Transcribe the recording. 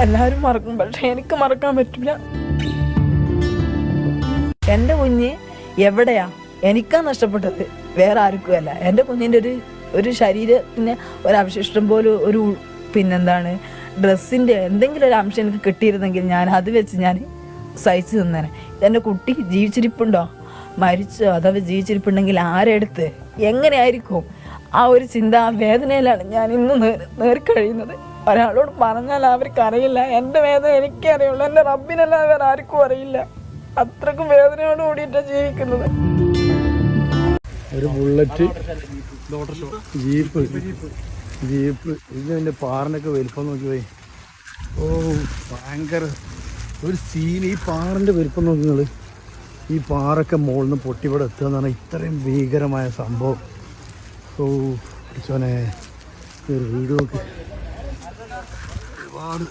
എല്ലാവരും മറക്കും, പക്ഷെ എനിക്ക് മറക്കാൻ പറ്റില്ല. എൻ്റെ കുഞ്ഞ് എവിടെയാ എനിക്കാ നഷ്ടപ്പെട്ടത്, വേറെ ആർക്കും അല്ല. എൻ്റെ കുഞ്ഞിൻ്റെ ഒരു ശരീരത്തിന് ഒരവശിഷ്ടം പോലും ഒരു പിന്നെന്താണ് ഡ്രസ്സിൻ്റെ എന്തെങ്കിലും ഒരു അംശം എനിക്ക് കിട്ടിയിരുന്നെങ്കിൽ ഞാൻ അത് വെച്ച് ഞാൻ സഹിച്ചു നിന്നേനെ. എൻ്റെ കുട്ടി ജീവിച്ചിരിപ്പുണ്ടോ, മരിച്ചോ, അഥവാ ജീവിച്ചിരിപ്പുണ്ടെങ്കിൽ ആരെടുത്ത് എങ്ങനെയായിരിക്കും, ആ ഒരു ചിന്ത, ആ വേദനയിലാണ് ഞാൻ ഇന്ന് നേറിക്കഴിയുന്നത്. ഒരാളോട് പറഞ്ഞാൽ അവർക്ക് അറിയില്ല. എൻ്റെ വേദന എനിക്കേ അറിയുള്ളൂ, എൻ്റെ റബ്ബിനല്ലാതെ വേറെ ആർക്കും അറിയില്ല. അത്രക്കും വേദനയോട് കൂടിയിട്ടാണ് ജീവിക്കുന്നത്. ഒരു ബുള്ളറ്റ് ജീപ്പ് ഇതിൻ്റെ പാറിനൊക്കെ വലിപ്പം നോക്കി പോയി. ഓ ഭയങ്കര ഒരു സീൻ. ഈ പാറിൻ്റെ വലിപ്പം നോക്കി നിങ്ങൾ. ഈ പാറൊക്കെ മുകളിൽ നിന്ന് പൊട്ടിവിടെ എത്തുക എന്ന് പറഞ്ഞാൽ ഇത്രയും ഭീകരമായ സംഭവം. ഓ പിടിച്ചോനെ ഒരു വീട് നോക്കി ഒരുപാട്